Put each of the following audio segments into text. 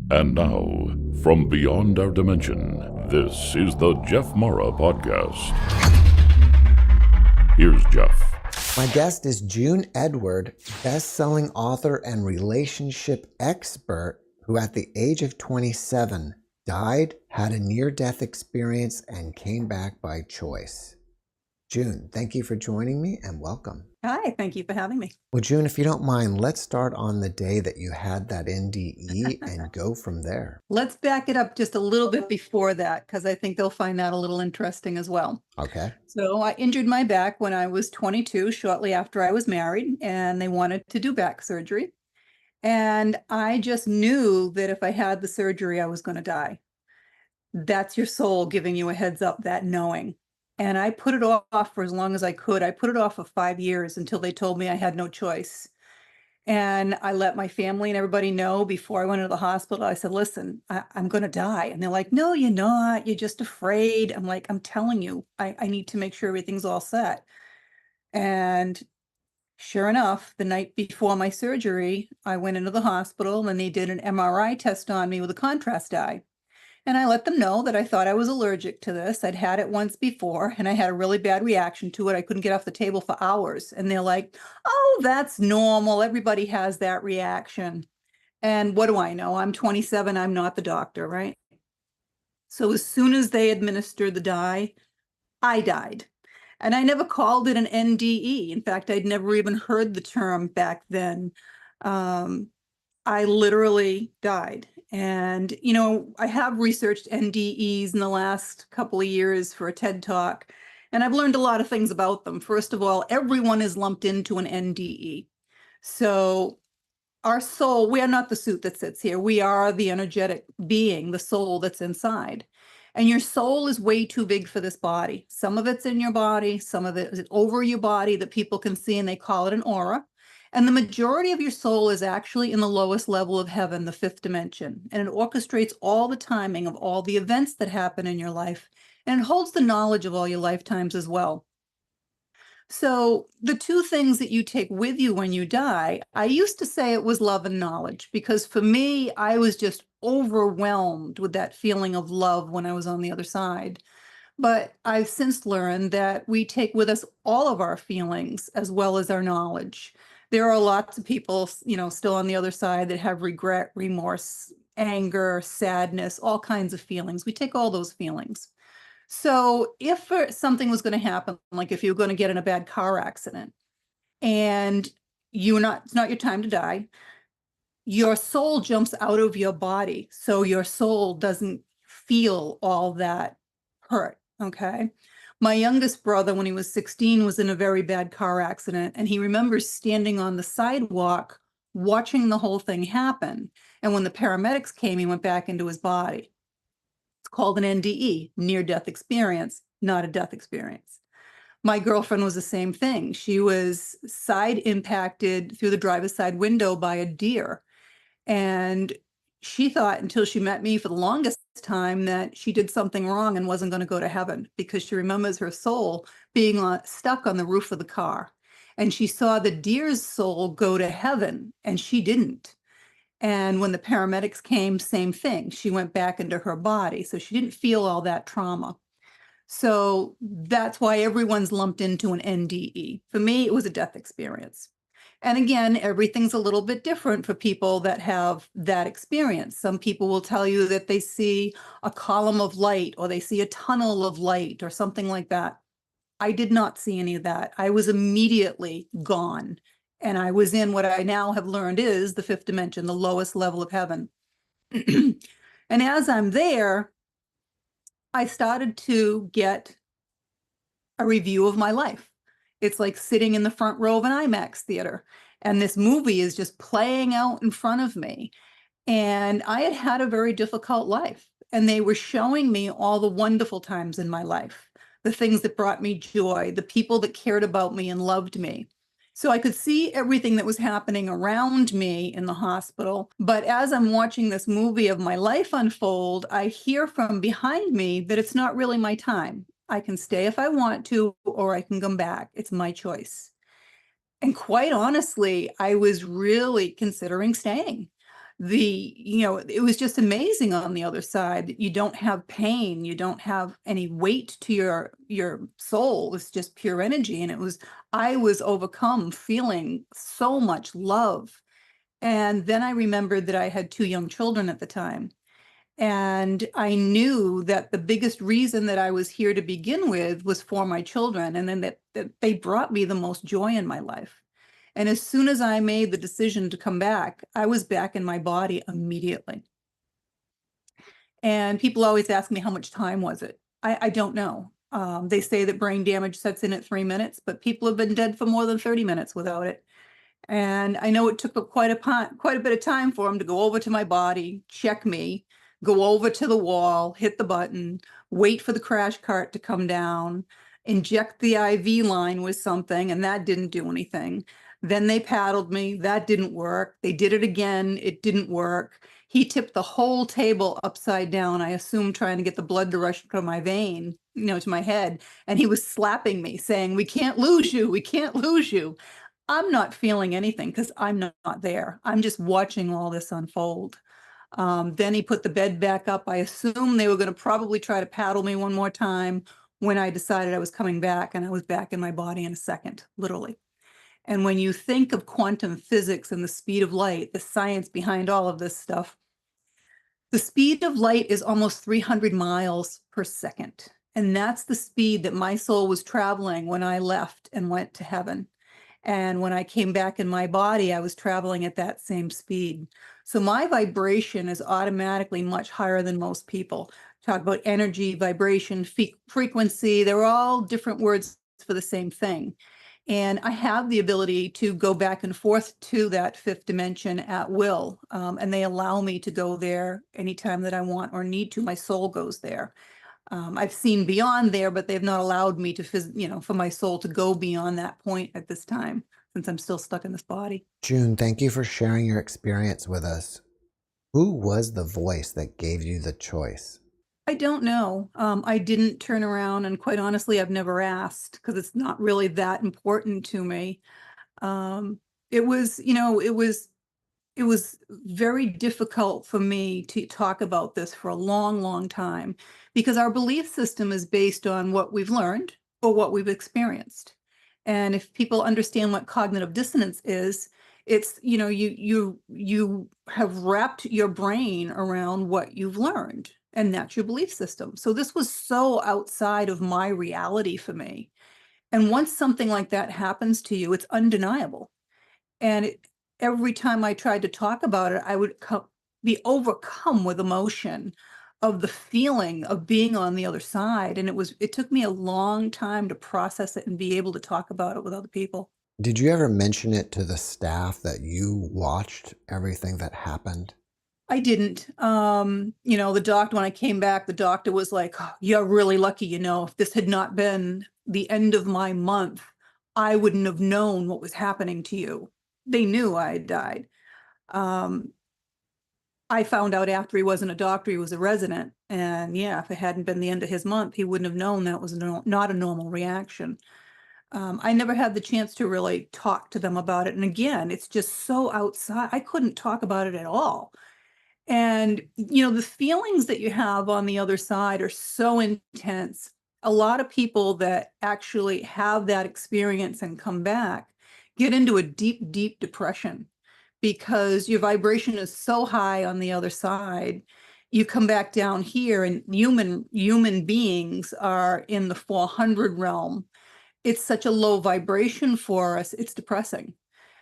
And now, from beyond our dimension, this is the Jeff Mara Podcast. Here's Jeff. My guest is 𝐄𝐱𝐩𝐬, best-selling author and relationship expert who at the age of 27 died, had a near-death experience, and came back by choice. 𝐄𝐱, thank you for joining me and welcome. Hi, thank you for having me. Well, 𝐄𝐱, if you don't mind, let's start on the day that you had that NDE and go from there. Let's back it up just a little bit before that, because I think they'll find that a little interesting as well. Okay. So I injured my back when I was 22, shortly after I was married, and they wanted to do back surgery. And I just knew that if I had the surgery, I was going to die. That's your soul giving you a heads up, that knowing. And I put it off for as long as I could. I put it off for 5 years until they told me I had no choice. And I let my family and everybody know before I went into the hospital. I said, listen, I'm going to die. And they're like, no, you're not. You're just afraid. I'm like, I'm telling you, I need to make sure everything's all set. And sure enough, the night before my surgery, I went into the hospital and they did an MRI test on me with a contrast dye. And I let them know that I thought I was allergic to this. I'd had it once before and I had a really bad reaction to it. I couldn't get off the table for hours. And they're like, oh, that's normal. Everybody has that reaction. And what do I know? I'm 27. I'm not the doctor, right? So as soon as they administered the dye, I died. And I never called it an NDE. In fact, I'd never even heard the term back then. I literally died. And, you know, I have researched NDEs in the last couple of years for a TED Talk, and I've learned a lot of things about them. First of all, everyone is lumped into an NDE. So our soul, we are not the suit that sits here. We are the energetic being, the soul that's inside. And your soul is way too big for this body. Some of it's in your body, some of it is over your body that people can see, and they call it an aura. And the majority of your soul is actually in the lowest level of heaven, the fifth dimension. And it orchestrates all the timing of all the events that happen in your life. And it holds the knowledge of all your lifetimes as well. So the two things that you take with you when you die, I used to say it was love and knowledge, because for me, I was just overwhelmed with that feeling of love when I was on the other side. But I've since learned that we take with us all of our feelings as well as our knowledge. There are lots of people, you know, still on the other side that have regret, remorse, anger, sadness, all kinds of feelings. We take all those feelings. So if something was going to happen, like if you were going to get in a bad car accident and it's not your time to die, your soul jumps out of your body. So your soul doesn't feel all that hurt. Okay. My youngest brother, when he was 16, was in a very bad car accident, and he remembers standing on the sidewalk watching the whole thing happen. And when the paramedics came, he went back into his body. It's called an NDE, near-death experience, not a death experience. My girlfriend was the same thing. She was side impacted through the driver's side window by a deer. And she thought, until she met me for the longest time, that she did something wrong and wasn't going to go to heaven, because she remembers her soul being stuck on the roof of the car. And she saw the deer's soul go to heaven, and she didn't. And when the paramedics came, same thing. She went back into her body. So she didn't feel all that trauma. So that's why everyone's lumped into an NDE. For me, it was a death experience. And again, everything's a little bit different for people that have that experience. Some people will tell you that they see a column of light, or they see a tunnel of light, or something like that. I did not see any of that. I was immediately gone. And I was in what I now have learned is the fifth dimension, the lowest level of heaven. And as I'm there, I started to get a review of my life. It's like sitting in the front row of an IMAX theater, and this movie is just playing out in front of me. And I had had a very difficult life, and they were showing me all the wonderful times in my life, the things that brought me joy, the people that cared about me and loved me. So I could see everything that was happening around me in the hospital. But as I'm watching this movie of my life unfold, I hear from behind me that it's not really my time. I can stay if I want to, or I can come back. It's my choice. And quite honestly, I was really considering staying. it was just amazing on the other side that you don't have pain, you don't have any weight to your soul. It's just pure energy. And I was overcome feeling so much love. And then I remembered that I had 2 young children at the time. And I knew that the biggest reason that I was here to begin with was for my children, and then that they brought me the most joy in my life. And as soon as I made the decision to come back, I was back in my body immediately. And people always ask me, how much time was it? I don't know. They say that brain damage sets in at 3 minutes, but people have been dead for more than 30 minutes without it. And I know it took quite a bit of time for him to go over to my body, check me, go over to the wall, hit the button, wait for the crash cart to come down, inject the IV line with something, and that didn't do anything. Then they paddled me. That didn't work. They did it again. It didn't work. He tipped the whole table upside down, I assume trying to get the blood to rush to my vein, to my head. And he was slapping me, saying, "We can't lose you. We can't lose you." I'm not feeling anything because I'm not there. I'm just watching all this unfold. Then he put the bed back up. I assume they were going to probably try to paddle me one more time when I decided I was coming back, and I was back in my body in a second, literally. And when you think of quantum physics and the speed of light, the science behind all of this stuff, the speed of light is almost 300 miles per second. And that's the speed that my soul was traveling when I left and went to heaven. And when I came back in my body, I was traveling at that same speed. So my vibration is automatically much higher than most people. Talk about energy, vibration, frequency, they're all different words for the same thing. And I have the ability to go back and forth to that 5th dimension at will. And they allow me to go there anytime that I want or need to. My soul goes there. I've seen beyond there, but they've not allowed me to, for my soul to go beyond that point at this time, since I'm still stuck in this body. June, thank you for sharing your experience with us. Who was the voice that gave you the choice? I don't know. I didn't turn around, and quite honestly, I've never asked because it's not really that important to me. It was, it was very difficult for me to talk about this for a long, long time because our belief system is based on what we've learned or what we've experienced. And if people understand what cognitive dissonance is, it's, you have wrapped your brain around what you've learned, and that's your belief system. So this was so outside of my reality for me. And once something like that happens to you, it's undeniable. And every time I tried to talk about it, I would be overcome with emotion of the feeling of being on the other side. And it took me a long time to process it and be able to talk about it with other people. Did you ever mention it to the staff that you watched everything that happened? I didn't. The doctor, when I came back, the doctor was like, "Oh, you're really lucky, if this had not been the end of my month, I wouldn't have known what was happening to you." They knew I had died. I found out after he wasn't a doctor, he was a resident. And yeah, if it hadn't been the end of his month, he wouldn't have known that was not a normal reaction. I never had the chance to really talk to them about it. And again, it's just so outside. I couldn't talk about it at all. And, the feelings that you have on the other side are so intense. A lot of people that actually have that experience and come back get into a deep, deep depression because your vibration is so high on the other side. You come back down here, and human beings are in the 400 realm. It's such a low vibration for us. It's depressing.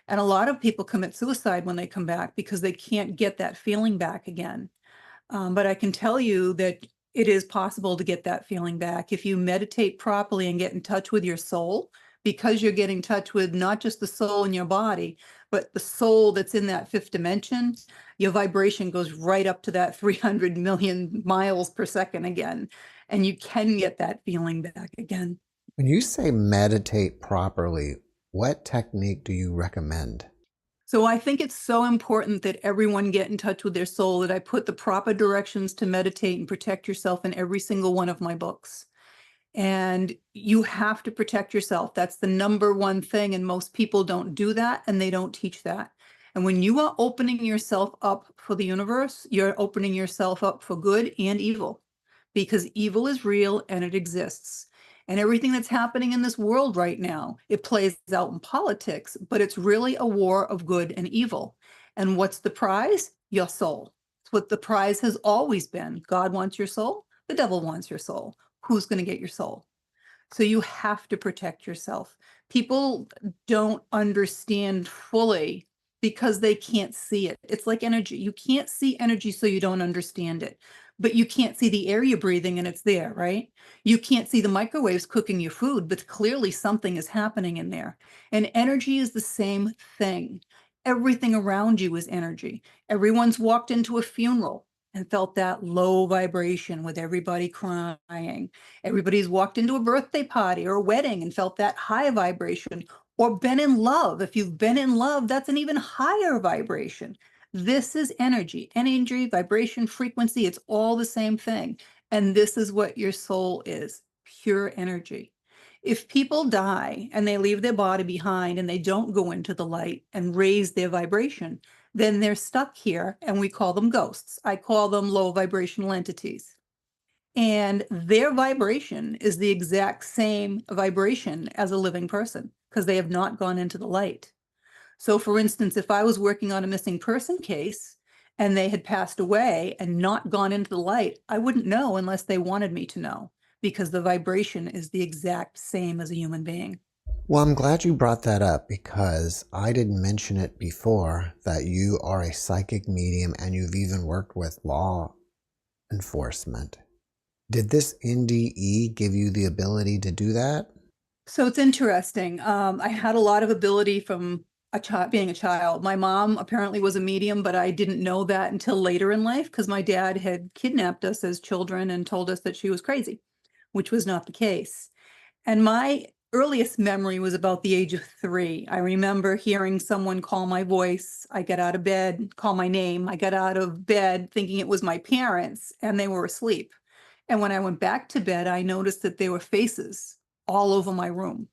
And a lot of people commit suicide when they come back because they can't get that feeling back again. But I can tell you that it is possible to get that feeling back if you meditate properly and get in touch with your soul, because you're getting in touch with not just the soul in your body, but the soul that's in that 5th dimension. Your vibration goes right up to that 300 million miles per second again, and you can get that feeling back again. When you say meditate properly, what technique do you recommend? So I think it's so important that everyone get in touch with their soul that I put the proper directions to meditate and protect yourself in every single one of my books. And you have to protect yourself. That's the number one thing. And most people don't do that, and they don't teach that. And when you are opening yourself up for the universe, you're opening yourself up for good and evil, because evil is real and it exists. And everything that's happening in this world right now, it plays out in politics, but it's really a war of good and evil. And what's the prize? Your soul. It's what the prize has always been. God wants your soul. The devil wants your soul. Who's going to get your soul? So you have to protect yourself. People don't understand fully because they can't see it. It's like energy. You can't see energy, so you don't understand it. But you can't see the air you're breathing and it's there, right? You can't see the microwaves cooking your food, but clearly something is happening in there. And energy is the same thing. Everything around you is energy. Everyone's walked into a funeral and felt that low vibration with everybody crying. Everybody's walked into a birthday party or a wedding and felt that high vibration, or been in love. If you've been in love, that's an even higher vibration. This is energy, vibration, frequency, it's all the same thing. And this is what your soul is, pure energy. If people die and they leave their body behind and they don't go into the light and raise their vibration, then they're stuck here and we call them ghosts. I call them low vibrational entities. And their vibration is the exact same vibration as a living person because they have not gone into the light. So for instance, if I was working on a missing person case and they had passed away and not gone into the light, I wouldn't know unless they wanted me to know, because the vibration is the exact same as a human being. Well, I'm glad you brought that up because I didn't mention it before that you are a psychic medium and you've even worked with law enforcement. Did this NDE give you the ability to do that? So it's interesting. I had a lot of ability from being a child. My mom apparently was a medium, but I didn't know that until later in life because my dad had kidnapped us as children and told us that she was crazy, which was not the case. And my earliest memory was about the age of 3. I remember hearing someone call my voice. I got out of bed, call my name. I got out of bed thinking it was my parents and they were asleep. And when I went back to bed, I noticed that there were faces all over my room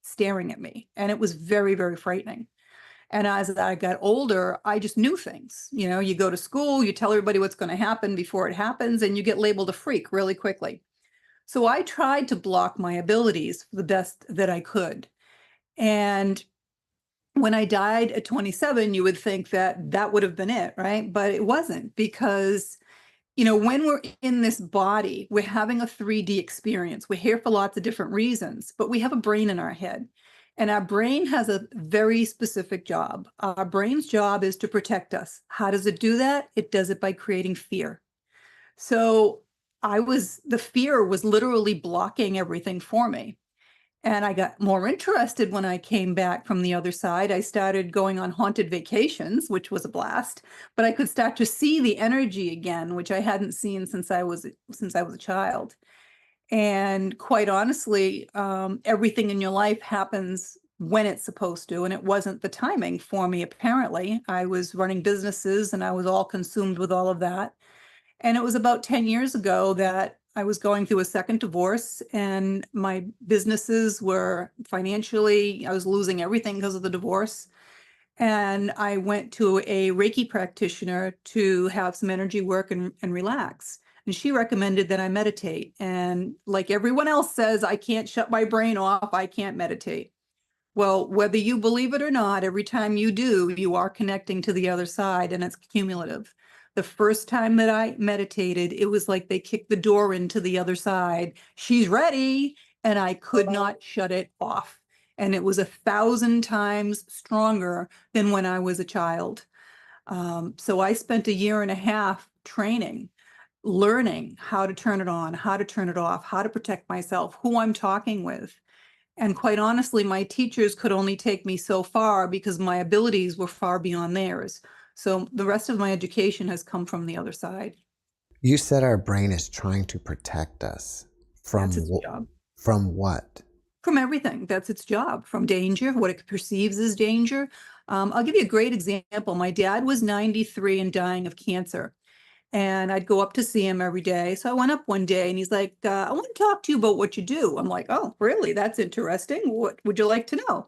staring at me. And it was very, very frightening. And as I got older, I just knew things. You know, you go to school, you tell everybody what's going to happen before it happens, and you get labeled a freak really quickly. So I tried to block my abilities the best that I could. And when I died at 27, you would think that that would have been it, right? But it wasn't, because you know, when we're in this body, we're having a 3D experience. We're here for lots of different reasons, but we have a brain in our head. And our brain has a very specific job. Our brain's job is to protect us. How does it do that? It does it by creating fear. So the fear was literally blocking everything for me. And I got more interested when I came back from the other side. I started going on haunted vacations, which was a blast, but I could start to see the energy again, which I hadn't seen since I was a child. And quite honestly, everything in your life happens when it's supposed to, and it wasn't the timing for me, apparently. I was running businesses and I was all consumed with all of that. And it was about 10 years ago that I was going through a second divorce, and my businesses were financially, I was losing everything because of the divorce. And I went to a Reiki practitioner to have some energy work and relax. And she recommended that I meditate. And like everyone else says, I can't shut my brain off. I can't meditate. Well, whether you believe it or not, every time you do, you are connecting to the other side, and it's cumulative. The first time that I meditated, it was like they kicked the door into the other side. She's ready. And I could not shut it off. And it was 1,000 times stronger than when I was a child. So I spent a year and a half training, learning how to turn it on, how to turn it off, how to protect myself, who I'm talking with. And quite honestly, my teachers could only take me so far because my abilities were far beyond theirs. So the rest of my education has come from the other side. You said our brain is trying to protect us from That's its job. From what? From everything. That's its job. From danger, what it perceives as danger. I'll give you a great example. My dad was 93 and dying of cancer. And I'd go up to see him every day. So I went up one day and he's like, I want to talk to you about what you do. I'm like, oh, really? That's interesting. What would you like to know?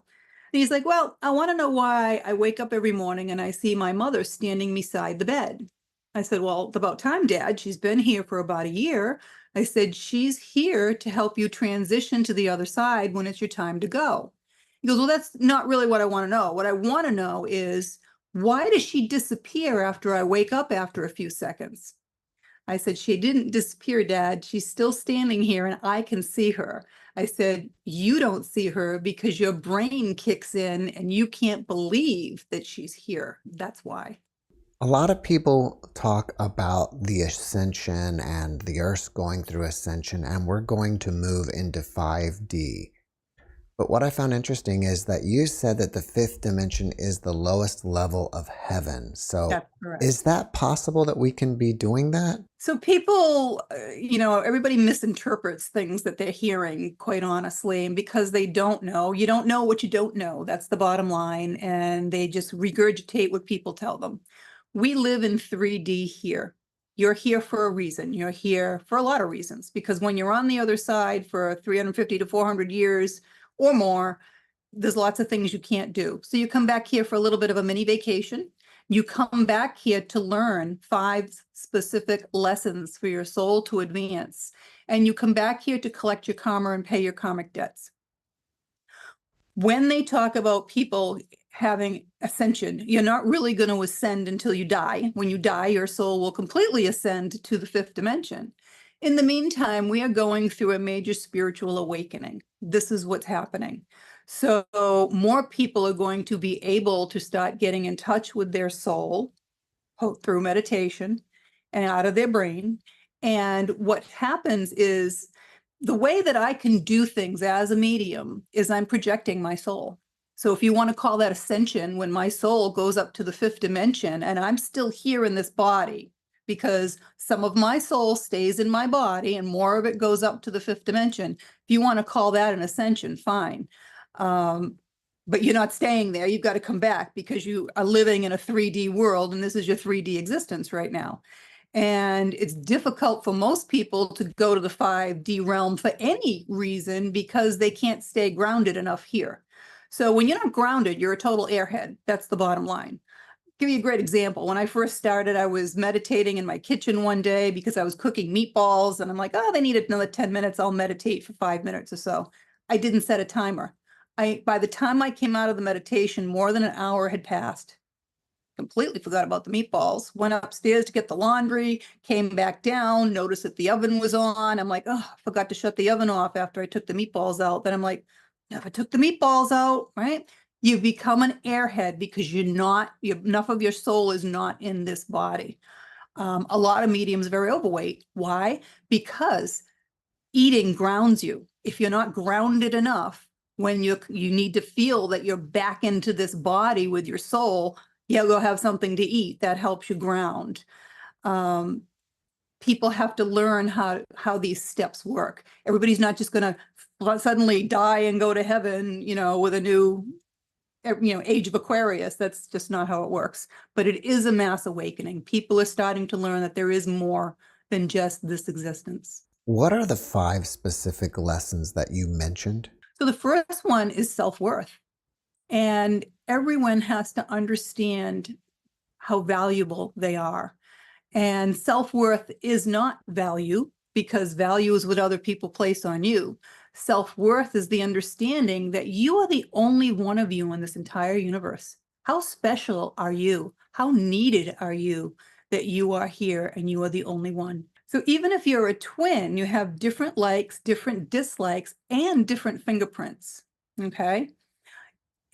he's like, well, I want to know why I wake up every morning and I see my mother standing beside the bed. I said, well, it's about time, Dad. She's been here for about a year. I said, she's here to help you transition to the other side when it's your time to go. He goes, well, that's not really what I want to know. What I want to know is, why does she disappear after I wake up after a few seconds? I said, she didn't disappear, Dad. She's still standing here and I can see her. I said, you don't see her because your brain kicks in and you can't believe that she's here. That's why. A lot of people talk about the ascension and the Earth's going through ascension, and we're going to move into 5D. But what I found interesting is that you said that the fifth dimension is the lowest level of heaven. So That's correct. is that possible that we can be doing that? So people, everybody misinterprets things that they're hearing, quite honestly, and because they don't know, you don't know what you don't know. That's the bottom line. And they just regurgitate what people tell them. We live in 3D here. You're here for a reason. You're here for a lot of reasons, because when you're on the other side for 350 to 400 years or more, there's lots of things you can't do. So you come back here for a little bit of a mini vacation. You come back here to learn 5 specific lessons for your soul to advance. And you come back here to collect your karma and pay your karmic debts. When they talk about people having ascension, you're not really going to ascend until you die. When you die, your soul will completely ascend to the 5th dimension. In the meantime, we are going through a major spiritual awakening. This is what's happening. So more people are going to be able to start getting in touch with their soul through meditation and out of their brain. And what happens is, the way that I can do things as a medium is I'm projecting my soul. So if you want to call that ascension, when my soul goes up to the 5th dimension and I'm still here in this body, because some of my soul stays in my body and more of it goes up to the 5th dimension. If you want to call that an ascension, fine. But you're not staying there. You've got to come back because you are living in a 3D world and this is your 3D existence right now. And it's difficult for most people to go to the 5D realm for any reason because they can't stay grounded enough here. So when you're not grounded, you're a total airhead. That's the bottom line. Give you a great example. When I first started, I was meditating in my kitchen one day because I was cooking meatballs and I'm like, oh, they need another 10 minutes. I'll meditate for 5 minutes or so. I didn't set a timer. By the time I came out of the meditation, more than an hour had passed. Completely forgot about the meatballs, went upstairs to get the laundry, came back down, noticed that the oven was on. I'm like, oh, I forgot to shut the oven off after I took the meatballs out. Then I'm like, if I took the meatballs out, right? You become an airhead because enough of your soul is not in this body. A lot of mediums are very overweight. Why? Because eating grounds you. If you're not grounded enough, when you need to feel that you're back into this body with your soul, you'll go have something to eat. That helps you ground. People have to learn how these steps work. Everybody's not just going to suddenly die and go to heaven, with a new, age of Aquarius. That's just not how it works. But it is a mass awakening. People are starting to learn that there is more than just this existence. What are the 5 specific lessons that you mentioned? So the first one is self-worth. And everyone has to understand how valuable they are. And self-worth is not value, because value is what other people place on you. Self-worth is the understanding that you are the only one of you in this entire universe. How special are you? How needed are you that you are here and you are the only one? So even if you're a twin, you have different likes, different dislikes, and different fingerprints, okay?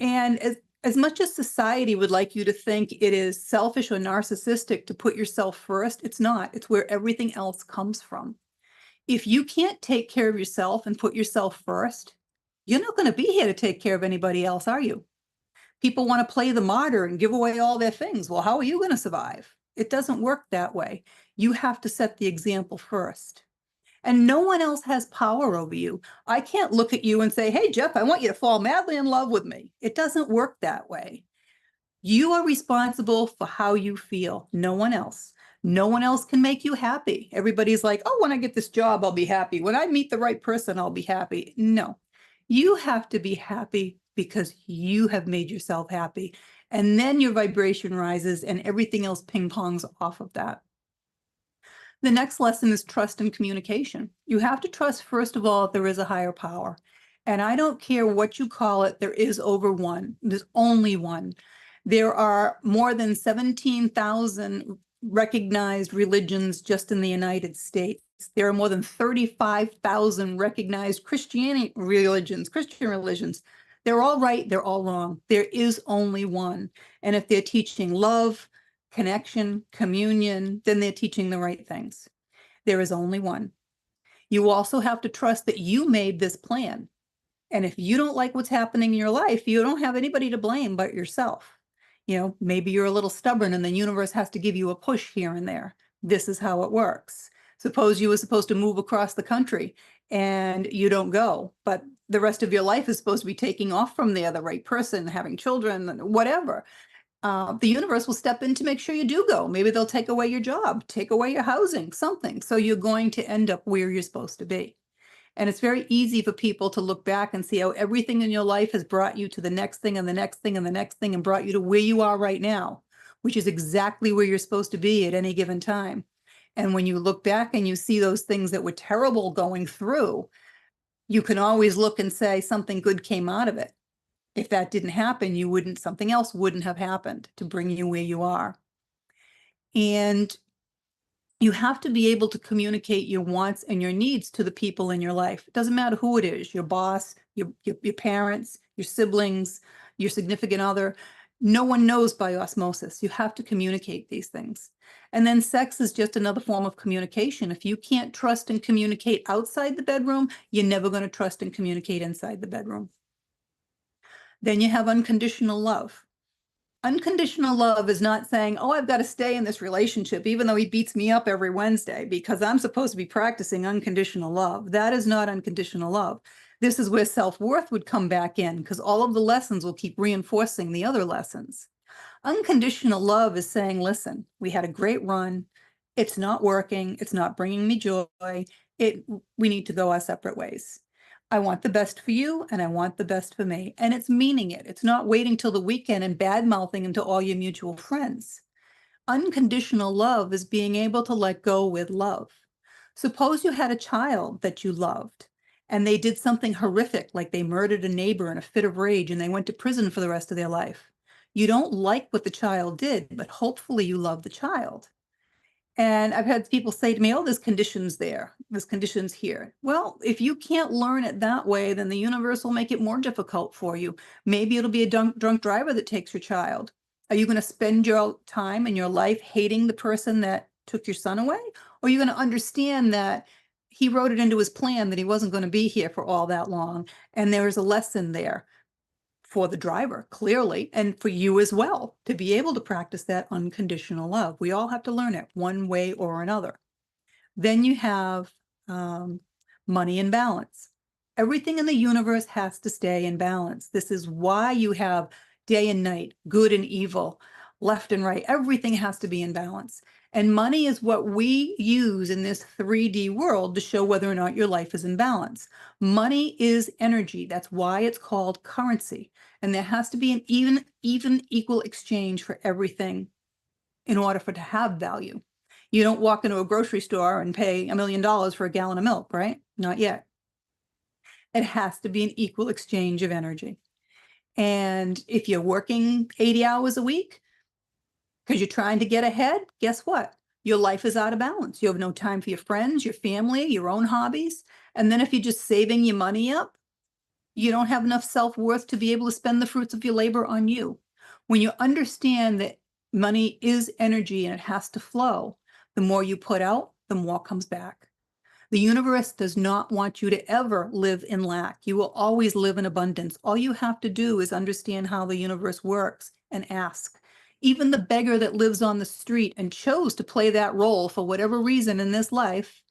And as much as society would like you to think it is selfish or narcissistic to put yourself first, it's not. It's where everything else comes from. If you can't take care of yourself and put yourself first, you're not going to be here to take care of anybody else, are you? People want to play the martyr and give away all their things. Well, how are you going to survive? It doesn't work that way. You have to set the example first. And no one else has power over you. I can't look at you and say, hey, Jeff, I want you to fall madly in love with me. It doesn't work that way. You are responsible for how you feel, no one else. No one else can make you happy. Everybody's like, oh, when I get this job, I'll be happy. When I meet the right person, I'll be happy. No, you have to be happy because you have made yourself happy. And then your vibration rises and everything else ping pongs off of that. The next lesson is trust and communication. You have to trust, first of all, that there is a higher power. And I don't care what you call it, there is over one. There's only one. There are more than 17,000 recognized religions just in the United States. There are more than 35,000 recognized Christian religions. They're all right, they're all wrong. There is only one. And if they're teaching love, connection, communion, then they're teaching the right things. There is only one. You also have to trust that you made this plan. And if you don't like what's happening in your life, you don't have anybody to blame but yourself. You know, maybe you're a little stubborn and the universe has to give you a push here and there. This is how it works. Suppose you were supposed to move across the country and you don't go, but the rest of your life is supposed to be taking off from there, the right person, having children, whatever. The universe will step in to make sure you do go. Maybe they'll take away your job, take away your housing, something. So you're going to end up where you're supposed to be. And it's very easy for people to look back and see how everything in your life has brought you to the next thing and the next thing and the next thing and brought you to where you are right now, which is exactly where you're supposed to be at any given time. And when you look back and you see those things that were terrible going through, you can always look and say something good came out of it. If that didn't happen, something else wouldn't have happened to bring you where you are. And you have to be able to communicate your wants and your needs to the people in your life. It doesn't matter who it is, your boss, your parents, your siblings, your significant other. No one knows by osmosis. You have to communicate these things. And then sex is just another form of communication. If you can't trust and communicate outside the bedroom, you're never going to trust and communicate inside the bedroom. Then you have unconditional love. Unconditional love is not saying, oh, I've got to stay in this relationship, even though he beats me up every Wednesday because I'm supposed to be practicing unconditional love. That is not unconditional love. This is where self-worth would come back in because all of the lessons will keep reinforcing the other lessons. Unconditional love is saying, listen, we had a great run. It's not working. It's not bringing me joy. We need to go our separate ways. I want the best for you and I want the best for me. And it's meaning it. It's not waiting till the weekend and bad-mouthing them to all your mutual friends. Unconditional love is being able to let go with love. Suppose you had a child that you loved and they did something horrific, like they murdered a neighbor in a fit of rage and they went to prison for the rest of their life. You don't like what the child did, but hopefully you love the child. And I've had people say to me, oh, there's conditions there, there's conditions here. Well, if you can't learn it that way, then the universe will make it more difficult for you. Maybe it'll be a drunk driver that takes your child. Are you going to spend your time and your life hating the person that took your son away? Or are you going to understand that he wrote it into his plan that he wasn't going to be here for all that long? And there's a lesson there for the driver, clearly, and for you as well, to be able to practice that unconditional love. We all have to learn it one way or another. Then you have money and balance. Everything in the universe has to stay in balance. This is why you have day and night, good and evil, left and right. Everything has to be in balance. And money is what we use in this 3D world to show whether or not your life is in balance. Money is energy. That's why it's called currency. And there has to be an even equal exchange for everything in order for it to have value. You don't walk into a grocery store and pay $1 million for a gallon of milk, right? Not yet. It has to be an equal exchange of energy. And if you're working 80 hours a week, because you're trying to get ahead, guess what? Your life is out of balance. You have no time for your friends, your family, your own hobbies. And then if you're just saving your money up, you don't have enough self-worth to be able to spend the fruits of your labor on you. When you understand that money is energy and it has to flow, the more you put out, the more comes back. The universe does not want you to ever live in lack. You will always live in abundance. All you have to do is understand how the universe works and ask. Even the beggar that lives on the street and chose to play that role for whatever reason in this life,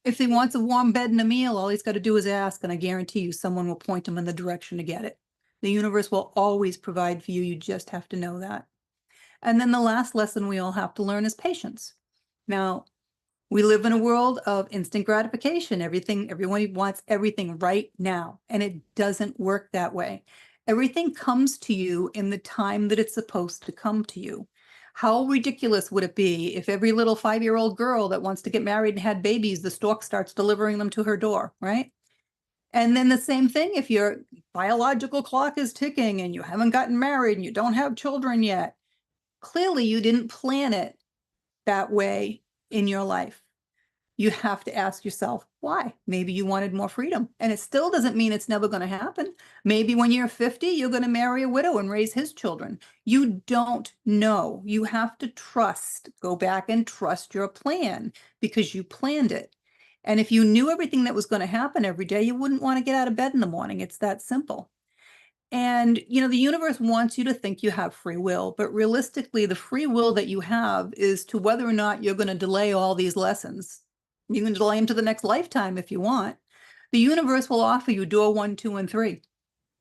if he wants a warm bed and a meal, all he's got to do is ask, and I guarantee you someone will point him in the direction to get it. The universe will always provide for you. You just have to know that. And then the last lesson we all have to learn is patience. Now, We live in a world of instant gratification. Everyone wants everything right now, and it doesn't work that way. Everything comes to you in the time that it's supposed to come to you. How ridiculous would it be if every little 5-year-old girl that wants to get married and had babies, the stork starts delivering them to her door, right? And then the same thing, if your biological clock is ticking and you haven't gotten married and you don't have children yet, clearly you didn't plan it that way in your life. You have to ask yourself why. Maybe you wanted more freedom, and it still doesn't mean it's never going to happen. Maybe when you're 50, you're going to marry a widow and raise his children. You don't know. You have to trust, go back and trust your plan because you planned it. And if you knew everything that was going to happen every day, you wouldn't want to get out of bed in the morning. It's that simple. And, the universe wants you to think you have free will, but realistically, the free will that you have is to whether or not you're going to delay all these lessons. You can delay them to the next lifetime if you want. The universe will offer you door 1, 2, and 3.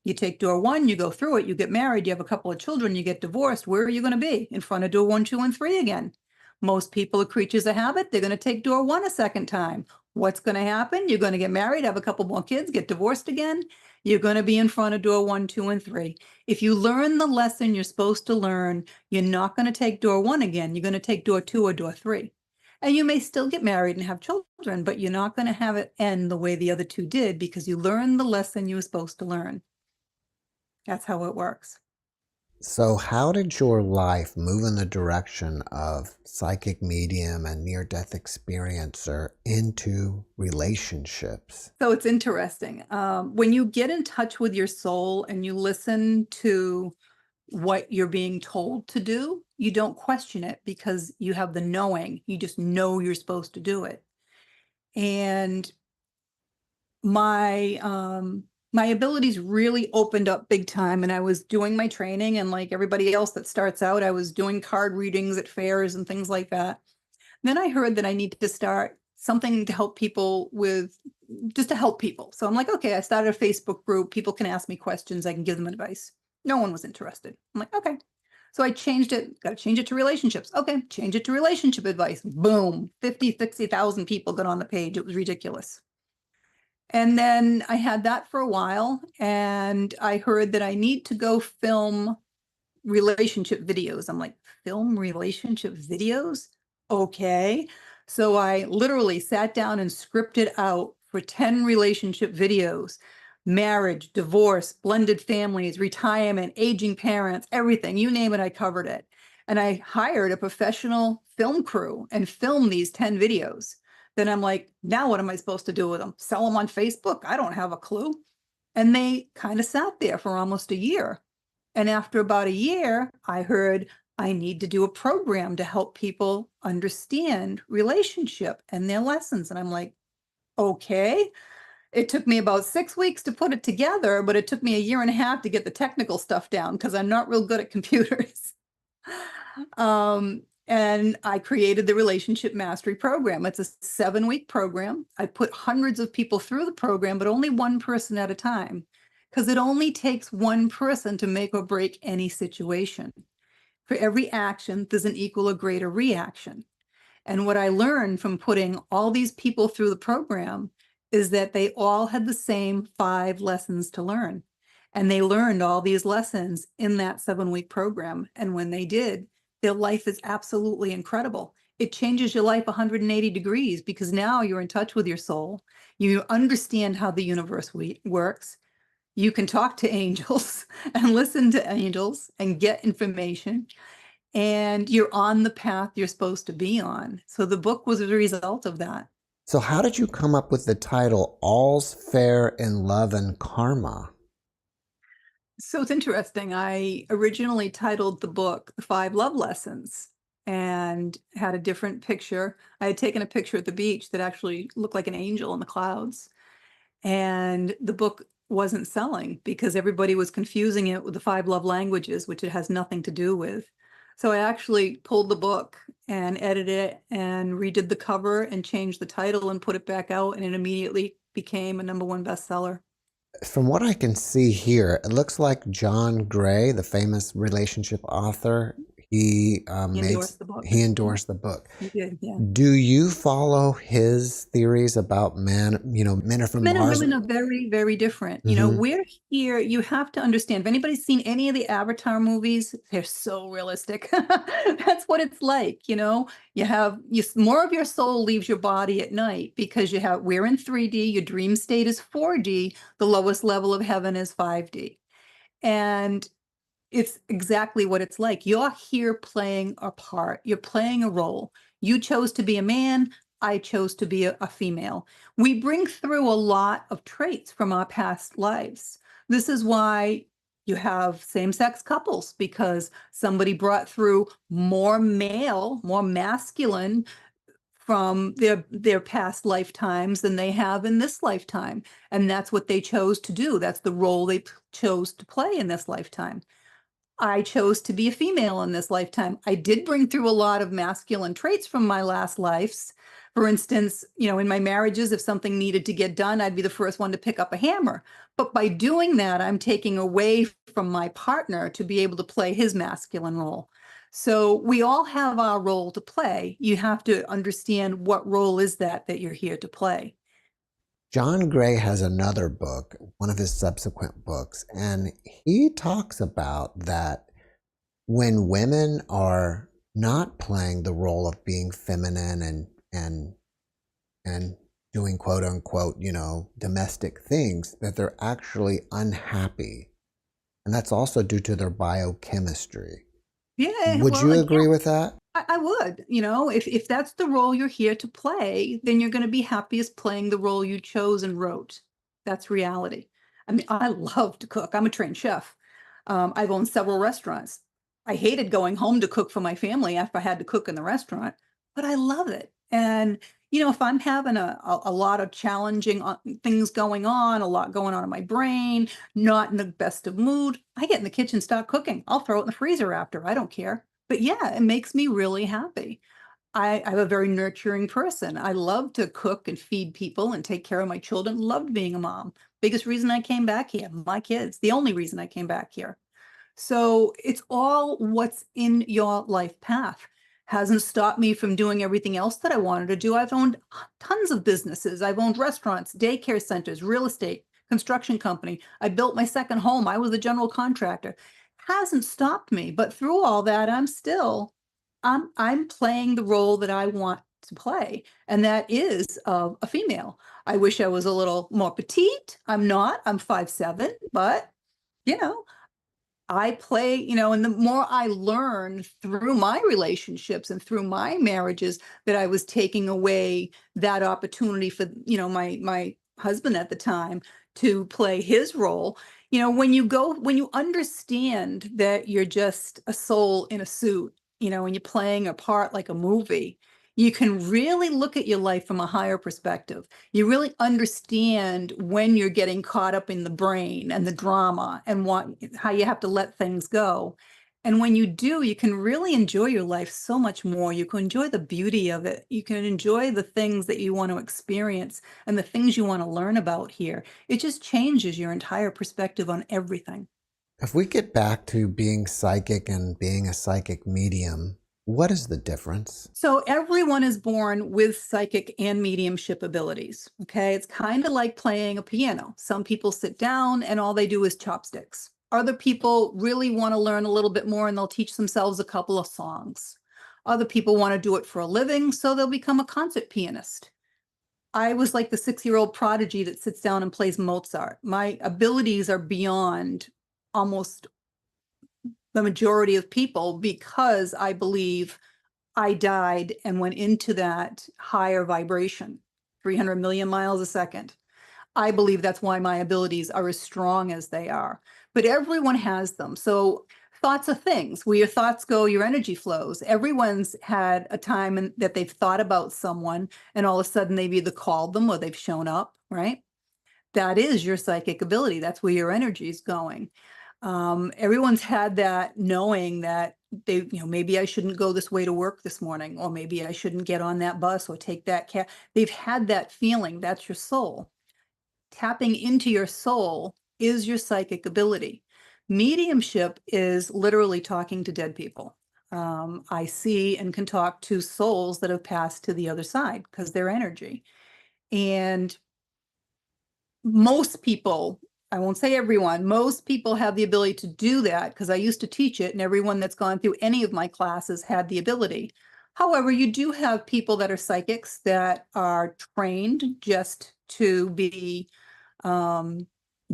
You take door 1, you go through it, you get married, you have a couple of children, you get divorced. Where are you going to be? In front of door 1, 2, and 3 again. Most people are creatures of habit. They're going to take door 1 a second time. What's going to happen? You're going to get married, have a couple more kids, get divorced again. You're going to be in front of door 1, 2, and 3. If you learn the lesson you're supposed to learn, you're not going to take door 1 again. You're going to take door 2 or door 3. And you may still get married and have children, but you're not going to have it end the way the other 2 did because you learned the lesson you were supposed to learn. That's how it works. So how did your life move in the direction of psychic medium and near-death experiencer into relationships? So it's interesting. When you get in touch with your soul and you listen to what you're being told to do, you don't question it because you have the knowing. You just know you're supposed to do it. And my abilities really opened up big time, and I was doing my training, and like everybody else that starts out, I was doing card readings at fairs and things like that. Then I heard that I needed to start something to help people just to help people. So I'm like, okay, I started a Facebook group. People can ask me questions. I can give them advice. No one was interested. I'm like, okay. So I changed it, got to change it to relationships. Okay, change it to relationship advice. Boom, 50, 60,000 people got on the page. It was ridiculous. And then I had that for a while, and I heard that I need to go film relationship videos. I'm like, film relationship videos? Okay. So I literally sat down and scripted out for 10 relationship videos: marriage, divorce, blended families, retirement, aging parents, everything. You name it, I covered it. And I hired a professional film crew and filmed these 10 videos. Then I'm like, now what am I supposed to do with them? Sell them on Facebook? I don't have a clue. And they kind of sat there for almost a year. And after about a year, I heard I need to do a program to help people understand relationship and their lessons. And I'm like, okay. It took me about 6 weeks to put it together, but it took me a year and a half to get the technical stuff down because I'm not real good at computers. And I created the Relationship Mastery Program. It's a 7-week program. I put hundreds of people through the program, but only one person at a time, because it only takes one person to make or break any situation. For every action, there's an equal or greater reaction. And what I learned from putting all these people through the program is that they all had the same 5 lessons to learn. And they learned all these lessons in that 7-week program. And when they did, their life is absolutely incredible. It changes your life 180 degrees because now you're in touch with your soul. You understand how the universe works. You can talk to angels and listen to angels and get information. And you're on the path you're supposed to be on. So the book was a result of that. So how did you come up with the title All's Fair in Love and Karma? So it's interesting. I originally titled the book The 5 Love Lessons and had a different picture. I had taken a picture at the beach that actually looked like an angel in the clouds. And the book wasn't selling because everybody was confusing it with the 5 love languages, which it has nothing to do with. So I actually pulled the book and edited it and redid the cover and changed the title and put it back out, and it immediately became a #1 bestseller. From what I can see here, it looks like John Gray, the famous relationship author, he He made endorsed the book. he Yeah, endorsed the book. he did. Yeah. Do you follow his theories about men? Men are from Men and Mars. women are very, very different. Mhm. We're here, you have to understand, if anybody's seen any of the Avatar movies, they're so realistic. That's what it's like, you have more of your soul leaves your body at night because we're in 3D, your dream state is 4D, the lowest level of heaven is 5D. And it's exactly what it's like. You're here playing a part. You're playing a role. You chose to be a man. I chose to be a female. We bring through a lot of traits from our past lives. This is why you have same-sex couples, because somebody brought through more male, more masculine from their past lifetimes than they have in this lifetime. And that's what they chose to do. That's the role they chose to play in this lifetime. I chose to be a female in this lifetime. I did bring through a lot of masculine traits from my last lives. For instance, in my marriages, if something needed to get done, I'd be the first one to pick up a hammer. But by doing that, I'm taking away from my partner to be able to play his masculine role. So we all have our role to play. You have to understand what role is that you're here to play. John Gray has another book, one of his subsequent books, and he talks about that when women are not playing the role of being feminine and doing quote unquote, domestic things, that they're actually unhappy. And that's also due to their biochemistry. Yeah, Would well, you again, agree with that? I would, if that's the role you're here to play, then you're going to be happiest playing the role you chose and wrote. That's reality. I mean, I love to cook. I'm a trained chef. I've owned several restaurants. I hated going home to cook for my family after I had to cook in the restaurant, but I love it. And, if I'm having a lot of challenging things going on, a lot going on in my brain, not in the best of mood, I get in the kitchen, start cooking. I'll throw it in the freezer after. I don't care. But yeah, it makes me really happy. I'm a very nurturing person. I love to cook and feed people and take care of my children. Loved being a mom. Biggest reason I came back here, my kids. The only reason I came back here. So it's all what's in your life path. Hasn't stopped me from doing everything else that I wanted to do. I've owned tons of businesses. I've owned restaurants, daycare centers, real estate, construction company. I built my second home. I was a general contractor. Hasn't stopped me, but through all that, I'm playing the role that I want to play, and that is of a female. I wish I was a little more petite. I'm not. I'm 5'7", but you know, I play, and the more I learn through my relationships and through my marriages, that I was taking away that opportunity for, my husband at the time to play his role. When you understand that you're just a soul in a suit, and you're playing a part like a movie, you can really look at your life from a higher perspective. You really understand when you're getting caught up in the brain and the drama and how you have to let things go. And when you do, you can really enjoy your life so much more. You can enjoy the beauty of it. You can enjoy the things that you want to experience and the things you want to learn about here. It just changes your entire perspective on everything. If we get back to being psychic and being a psychic medium, what is the difference? So everyone is born with psychic and mediumship abilities. Okay. It's kind of like playing a piano. Some people sit down and all they do is chopsticks. Other people really want to learn a little bit more and they'll teach themselves a couple of songs. Other people want to do it for a living, so they'll become a concert pianist. I was like the 6-year-old prodigy that sits down and plays Mozart. My abilities are beyond almost the majority of people because I believe I died and went into that higher vibration, 300 million miles a second. I believe that's why my abilities are as strong as they are. But everyone has them. So thoughts are things. Where your thoughts go, your energy flows. Everyone's had a time that they've thought about someone and all of a sudden they've either called them or they've shown up, right? That is your psychic ability. That's where your energy is going. Everyone's had that knowing that maybe I shouldn't go this way to work this morning, or maybe I shouldn't get on that bus or take that cab. They've had that feeling. That's your soul. Tapping into your soul is your psychic ability. Mediumship is literally talking to dead people. I see and can talk to souls that have passed to the other side because they're energy. And most people, I won't say everyone, most people have the ability to do that because I used to teach it, and everyone that's gone through any of my classes had the ability. However, you do have people that are psychics that are trained just to be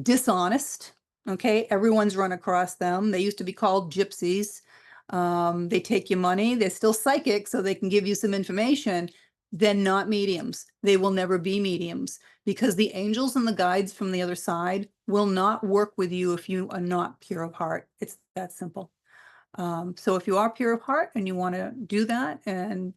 dishonest. Okay, everyone's run across them. They used to be called gypsies. They take your money. They're still psychic, so they can give you some information. Then not mediums. They will never be mediums because the angels and the guides from the other side will not work with you if you are not pure of heart. It's that simple. So if you are pure of heart and you want to do that and,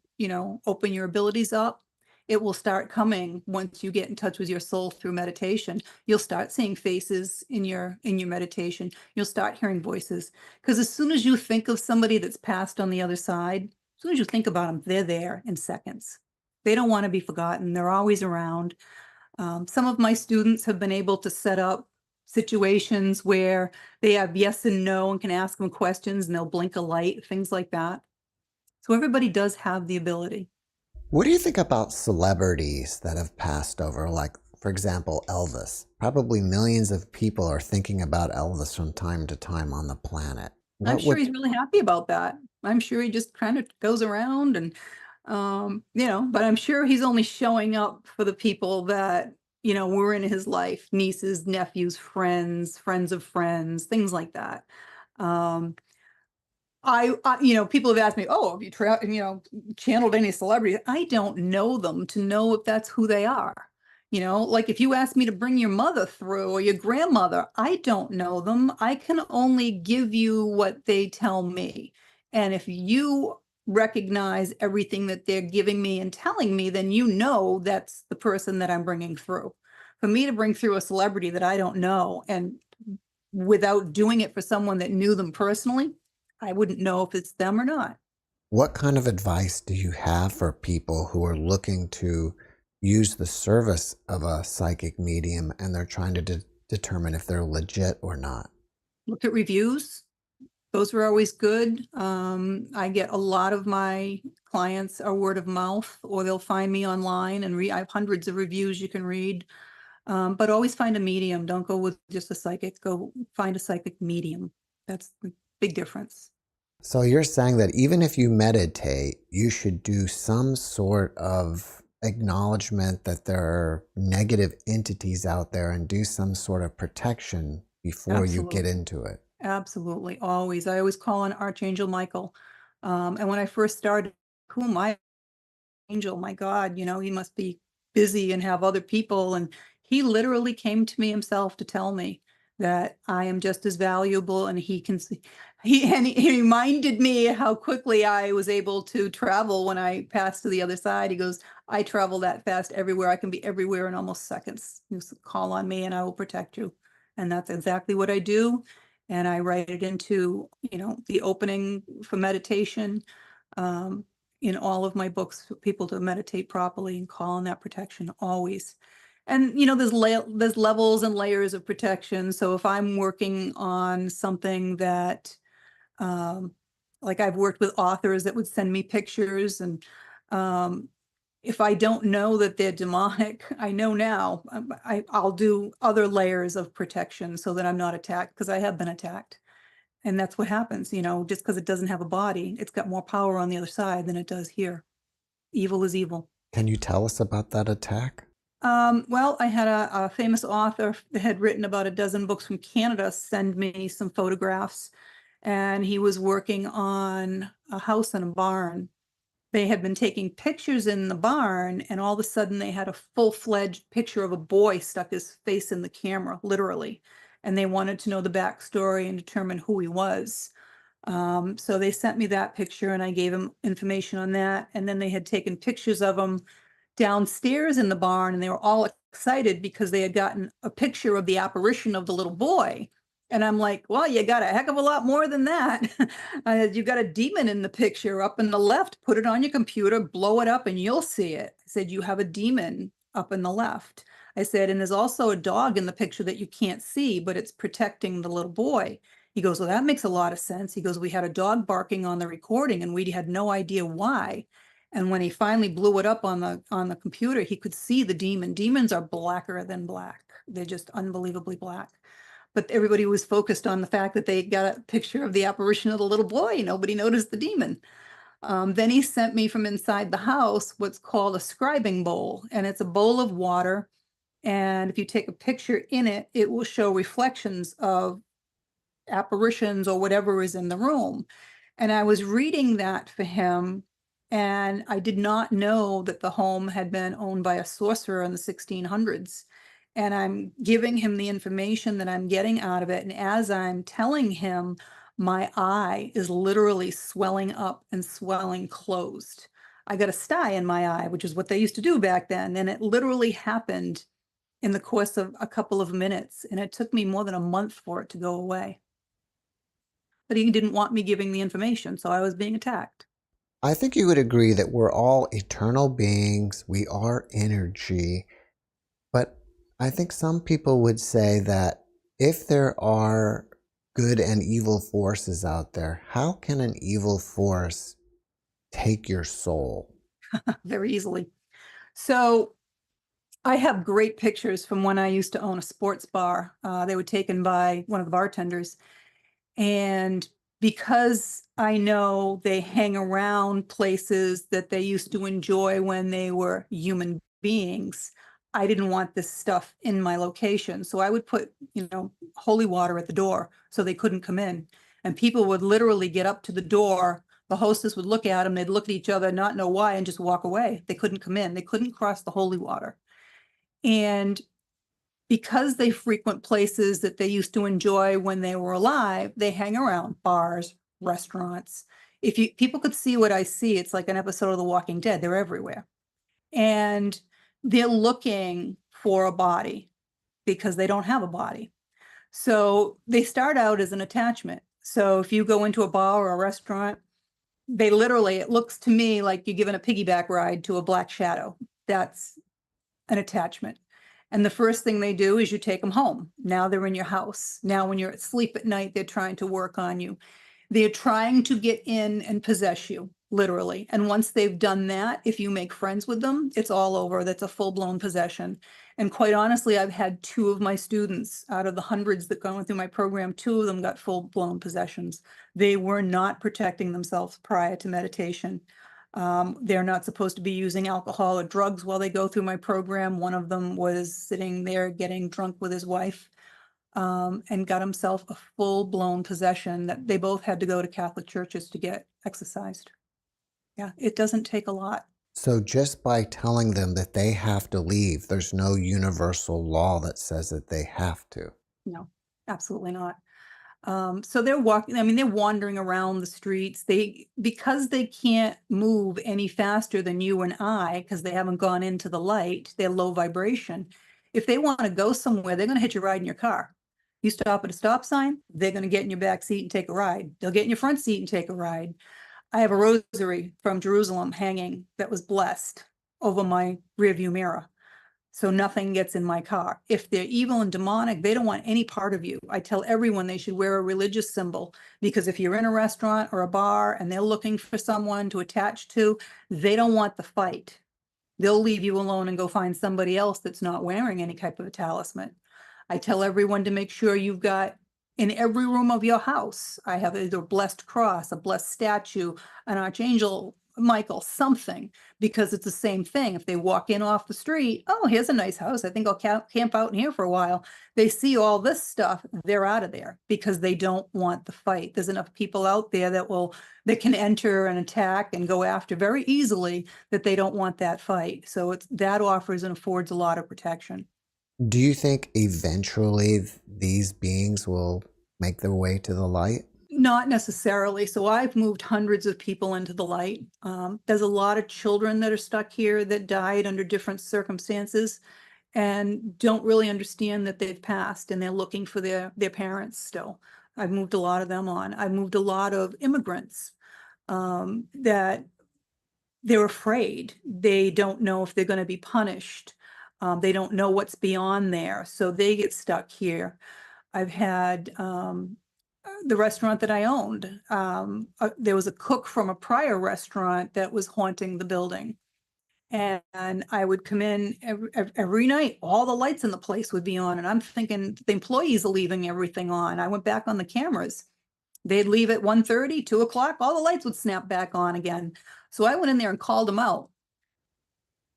open your abilities up, it will start coming once you get in touch with your soul through meditation. You'll start seeing faces in your meditation. You'll start hearing voices. Because as soon as you think of somebody that's passed on the other side, as soon as you think about them, they're there in seconds. They don't want to be forgotten. They're always around. Some of my students have been able to set up situations where they have yes and no and can ask them questions and they'll blink a light, things like that. So everybody does have the ability. What do you think about celebrities that have passed over? Like, for example, Elvis. Probably millions of people are thinking about Elvis from time to time on the planet. I'm What sure would he's really happy about that. I'm sure he just kind of goes around and, but I'm sure he's only showing up for the people that, were in his life, nieces, nephews, friends of friends, things like that. Um, people have asked me, "Oh, have you channeled any celebrities?" I don't know them to know if that's who they are. Like if you ask me to bring your mother through or your grandmother, I don't know them. I can only give you what they tell me. And if you recognize everything that they're giving me and telling me, then that's the person that I'm bringing through. For me to bring through a celebrity that I don't know and without doing it for someone that knew them personally, I wouldn't know if it's them or not. what kind of advice do you have for people who are looking to use the service of a psychic medium and they're trying to determine if they're legit or not? Look at reviews. Those are always good. I get a lot of my clients are word of mouth, or they'll find me online and I have hundreds of reviews you can read. But always find a medium. Don't go with just a psychic. Go find a psychic medium. That's the big difference. So you're saying that even if you meditate, you should do some sort of acknowledgement that there are negative entities out there and do some sort of protection before you get Absolutely. into it. Absolutely. Always. I always call on Archangel Michael. And when I first started, who am I? Angel, my God, he must be busy and have other people. And he literally came to me himself to tell me that I am just as valuable and he can see. He reminded me how quickly I was able to travel when I passed to the other side. He goes, I travel that fast everywhere. I can be everywhere in almost seconds. You call on me and I will protect you. And that's exactly what I do. And I write it into, the opening for meditation. In all of my books for people to meditate properly and call on that protection always. And there's levels and layers of protection. So if I'm working on something that like I've worked with authors that would send me pictures and if I don't know that they're demonic, I know now I'll do other layers of protection so that I'm not attacked because I have been attacked. And that's what happens, just because it doesn't have a body, it's got more power on the other side than it does here. Evil is evil. Can you tell us about that attack? Well, I had a famous author that had written about a dozen books from Canada send me some photographs, and he was working on a house and a barn. They had been taking pictures in the barn, and all of a sudden they had a full-fledged picture of a boy stuck his face in the camera, literally. And they wanted to know the backstory and determine who he was. So they sent me that picture and I gave him information on that. And then they had taken pictures of him downstairs in the barn and they were all excited because they had gotten a picture of the apparition of the little boy. And I'm like, well, you got a heck of a lot more than that. You got a demon in the picture up in the left. Put it on your computer, blow it up, and you'll see it. I said, you have a demon up in the left. I said, and there's also a dog in the picture that you can't see, but it's protecting the little boy. He goes, well, that makes a lot of sense. He goes, we had a dog barking on the recording and we had no idea why. And when he finally blew it up on the computer, he could see the demon. Demons are blacker than black. They're just unbelievably black. But everybody was focused on the fact that they got a picture of the apparition of the little boy. Nobody noticed the demon. Then he sent me from inside the house what's called a scribing bowl, and it's a bowl of water. And if you take a picture in it, it will show reflections of apparitions or whatever is in the room. And I was reading that for him, and I did not know that the home had been owned by a sorcerer in the 1600s. And I'm giving him the information that I'm getting out of it. And as I'm telling him, my eye is literally swelling up and swelling closed. I got a sty in my eye, which is what they used to do back then. And it literally happened in the course of a couple of minutes. And it took me more than a month for it to go away. But he didn't want me giving the information, so I was being attacked. I think you would agree that we're all eternal beings. We are energy. But I think some people would say that if there are good and evil forces out there, how can an evil force take your soul? Very easily. So I have great pictures from when I used to own a sports bar. They were taken by one of the bartenders. And because I know they hang around places that they used to enjoy when they were human beings, I didn't want this stuff in my location. So I would put, holy water at the door so they couldn't come in. And people would literally get up to the door. The hostess would look at them, they'd look at each other, not know why, and just walk away. They couldn't come in. They couldn't cross the holy water. And because they frequent places that they used to enjoy when they were alive, they hang around bars, restaurants. If people could see what I see, it's like an episode of The Walking Dead. They're everywhere. And they're looking for a body because they don't have a body. So they start out as an attachment. So if you go into a bar or a restaurant, they literally, it looks to me like you're giving a piggyback ride to a black shadow. That's an attachment. And the first thing they do is you take them home. Now they're in your house. Now when you're asleep at night, they're trying to work on you. They're trying to get in and possess you, literally. And once they've done that, if you make friends with them, it's all over. That's a full-blown possession. And quite honestly, I've had 2 of my students out of the hundreds that go through my program, 2 of them got full-blown possessions. They were not protecting themselves prior to meditation. They're not supposed to be using alcohol or drugs while they go through my program. One of them was sitting there getting drunk with his wife, and got himself a full-blown possession that they both had to go to Catholic churches to get exorcised. Yeah, it doesn't take a lot. So just by telling them that they have to leave, there's no universal law that says that they have to. No, absolutely not. So they're they're wandering around the streets. Because they can't move any faster than you and I, because they haven't gone into the light, they're low vibration. If they want to go somewhere, they're going to hitch a ride in your car. You stop at a stop sign, they're going to get in your back seat and take a ride. They'll get in your front seat and take a ride. I have a rosary from Jerusalem hanging that was blessed over my rearview mirror, so nothing gets in my car. If they're evil and demonic, they don't want any part of you. I tell everyone they should wear a religious symbol, because if you're in a restaurant or a bar and they're looking for someone to attach to, they don't want the fight. They'll leave you alone and go find somebody else that's not wearing any type of a talisman. I tell everyone to make sure you've got, in every room of your house, I have either a blessed cross, a blessed statue, an archangel, Michael, something, because it's the same thing. If they walk in off the street, oh, here's a nice house, I think I'll camp out in here for a while. They see all this stuff, they're out of there because they don't want the fight. There's enough people out there that can enter and attack and go after very easily, that they don't want that fight. So that offers and affords a lot of protection. Do you think eventually these beings will make their way to the light? Not necessarily. So I've moved hundreds of people into the light. There's a lot of children that are stuck here that died under different circumstances and don't really understand that they've passed, and they're looking for their parents still. I've moved a lot of them on. I've moved a lot of immigrants that they're afraid. They don't know if they're going to be punished. They don't know what's beyond there, so they get stuck here. I've had the restaurant that I owned. There was a cook from a prior restaurant that was haunting the building. And I would come in every night, all the lights in the place would be on. And I'm thinking the employees are leaving everything on. I went back on the cameras. They'd leave at 1:30, 2 o'clock, all the lights would snap back on again. So I went in there and called them out.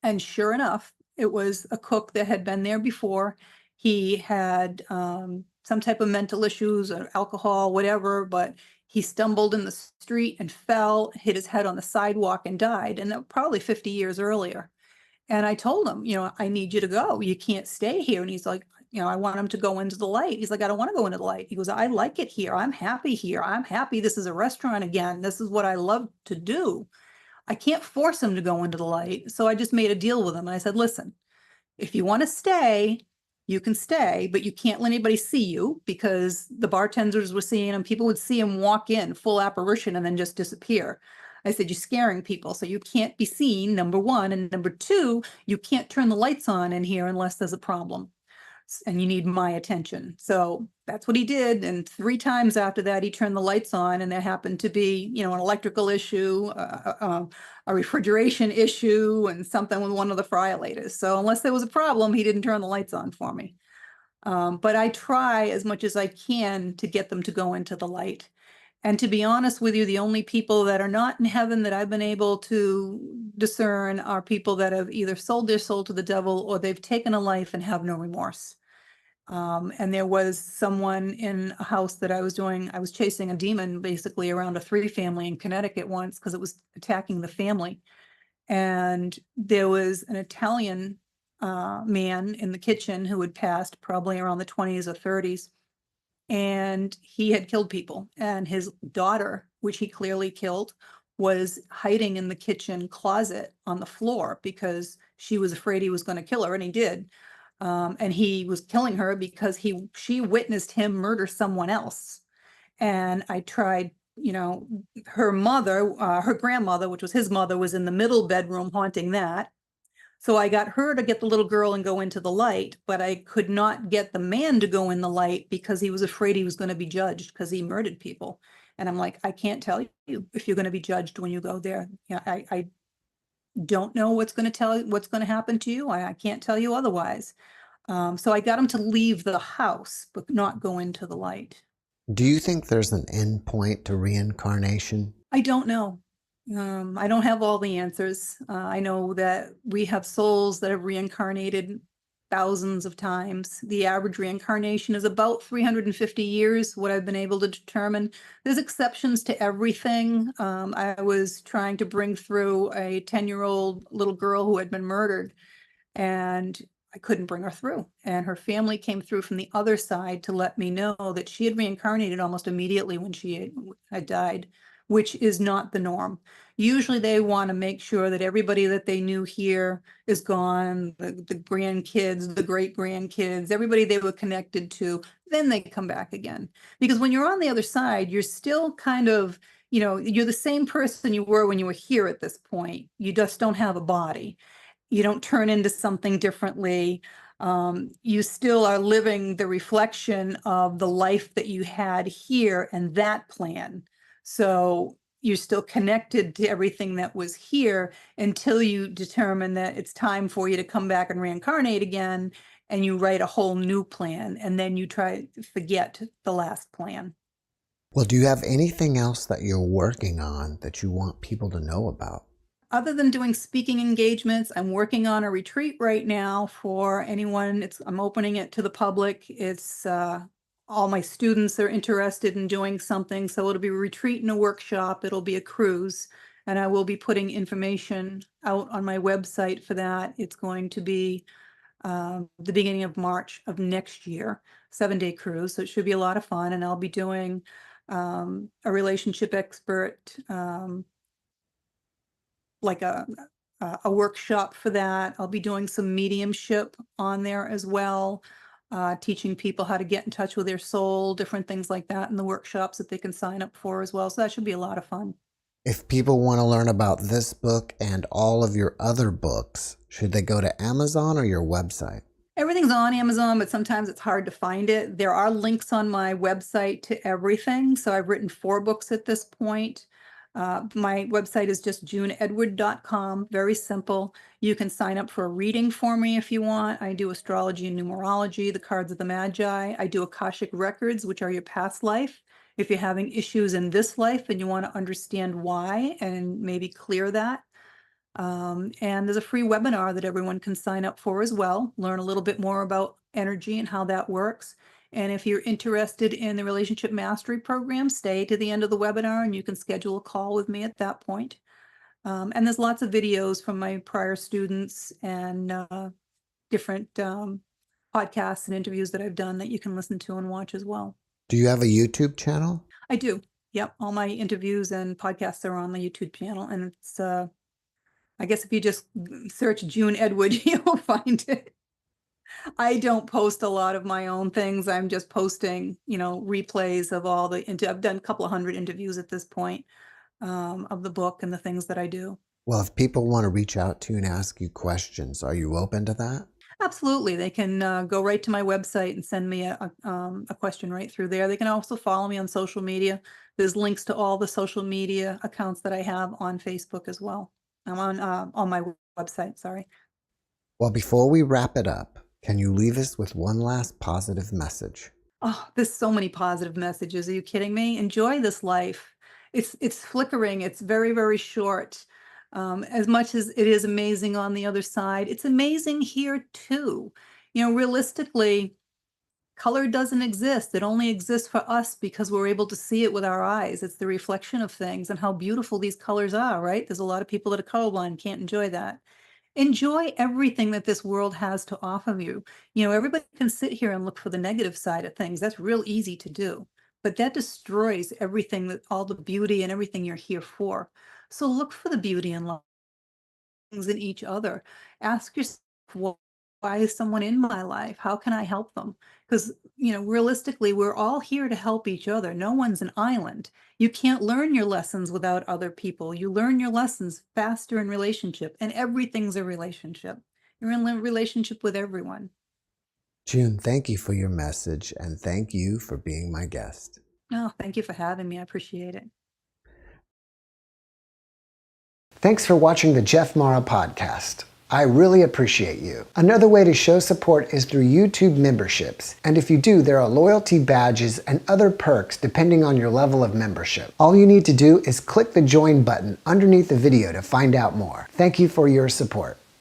And sure enough, it was a cook that had been there before. He had some type of mental issues or alcohol, whatever, but he stumbled in the street and fell, hit his head on the sidewalk and died. And that was probably 50 years earlier. And I told him, I need you to go. You can't stay here. And he's like, I want him to go into the light. He's like, I don't want to go into the light. He goes, I like it here. I'm happy here. I'm happy this is a restaurant again. This is what I love to do. I can't force him to go into the light. So I just made a deal with him. And I said, listen, if you want to stay, you can stay, but you can't let anybody see you, because the bartenders were seeing him. People would see him walk in full apparition and then just disappear. I said, you're scaring people, so you can't be seen, number one. And number two, you can't turn the lights on in here unless there's a problem. And you need my attention. So that's what he did. And 3 times after that, he turned the lights on, and there happened to be, an electrical issue, a refrigeration issue, and something with one of the fryolators. So unless there was a problem, he didn't turn the lights on for me. But I try as much as I can to get them to go into the light. And to be honest with you, the only people that are not in heaven that I've been able to discern are people that have either sold their soul to the devil, or they've taken a life and have no remorse. And there was someone in a house that I was chasing a demon basically around a 3 family in Connecticut once, because it was attacking the family. And there was an Italian man in the kitchen who had passed probably around the 20s or 30s. And he had killed people, and his daughter, which he clearly killed, was hiding in the kitchen closet on the floor because she was afraid he was going to kill her, and he did. And he was killing her because she witnessed him murder someone else. And I tried, her mother, her grandmother, which was his mother, was in the middle bedroom haunting that. So I got her to get the little girl and go into the light, but I could not get the man to go in the light because he was afraid he was going to be judged because he murdered people. And I'm like, I can't tell you if you're going to be judged when you go there. I don't know what's going to happen to you. I can't tell you otherwise. So I got him to leave the house, but not go into the light. Do you think there's an end point to reincarnation? I don't know. I don't have all the answers. I know that we have souls that have reincarnated thousands of times. The average reincarnation is about 350 years, what I've been able to determine. There's exceptions to everything. I was trying to bring through a 10-year-old little girl who had been murdered, and I couldn't bring her through. And her family came through from the other side to let me know that she had reincarnated almost immediately when she had died, which is not the norm. Usually they want to make sure that everybody that they knew here is gone, the grandkids, the great-grandkids, everybody they were connected to, then they come back again. Because when you're on the other side, you're still kind of, you're the same person you were when you were here at this point. You just don't have a body. You don't turn into something differently. You still are living the reflection of the life that you had here and that plan. So you're still connected to everything that was here until you determine that it's time for you to come back and reincarnate again, and you write a whole new plan, and then you try to forget the last plan. Well, do you have anything else that you're working on that you want people to know about? Other than doing speaking engagements, I'm working on a retreat right now for anyone. I'm opening it to the public. It's all my students are interested in doing something. So it'll be a retreat and a workshop. It'll be a cruise. And I will be putting information out on my website for that. It's going to be the beginning of March of next year, 7-day cruise. So it should be a lot of fun. And I'll be doing a relationship expert, like a workshop for that. I'll be doing some mediumship on there as well, teaching people how to get in touch with their soul, different things like that in the workshops that they can sign up for as well. So that should be a lot of fun. If people want to learn about this book and all of your other books, should they go to Amazon or your website? Everything's on Amazon, but sometimes it's hard to find it. There are links on my website to everything. So I've written 4 books at this point. My website is just 𝐿𝐭𝐻𝐫𝐿.com. Very simple. You can sign up for a reading for me if you want. I do astrology and numerology, the cards of the Magi. I do Akashic records, which are your past life. If you're having issues in this life and you want to understand why and maybe clear that. And there's a free webinar that everyone can sign up for as well, learn a little bit more about energy and how that works. And if you're interested in the Relationship Mastery Program, stay to the end of the webinar and you can schedule a call with me at that point. And there's lots of videos from my prior students and different podcasts and interviews that I've done that you can listen to and watch as well. Do you have a YouTube channel? I do. Yep. All my interviews and podcasts are on the YouTube channel, and it's I guess if you just search June Edward, you'll find it. I don't post a lot of my own things. I'm just posting, replays of all I've done a couple of hundred interviews at this point, of the book and the things that I do. Well, if people want to reach out to you and ask you questions, are you open to that? Absolutely. They can go right to my website and send me a question right through there. They can also follow me on social media. There's links to all the social media accounts that I have on Facebook as well. I'm on my website, sorry. Well, before we wrap it up, can you leave us with one last positive message? Oh, there's so many positive messages. Are you kidding me? Enjoy this life. It's flickering. It's very, very short. As much as it is amazing on the other side, it's amazing here too. Realistically, color doesn't exist. It only exists for us because we're able to see it with our eyes. It's the reflection of things and how beautiful these colors are, right? There's a lot of people that are colorblind, can't enjoy that. Enjoy everything that this world has to offer you. Everybody can sit here and look for the negative side of things. That's real easy to do, but that destroys everything, all the beauty and everything you're here for. So look for the beauty in life, things in each other. Ask yourself, why is someone in my life? How can I help them? Because, realistically, we're all here to help each other. No one's an island. You can't learn your lessons without other people. You learn your lessons faster in relationship, and everything's a relationship. You're in a relationship with everyone. June, thank you for your message, and thank you for being my guest. Oh, thank you for having me. I appreciate it. Thanks for watching the Jeff Mara podcast. I really appreciate you. Another way to show support is through YouTube memberships. And if you do, there are loyalty badges and other perks depending on your level of membership. All you need to do is click the join button underneath the video to find out more. Thank you for your support.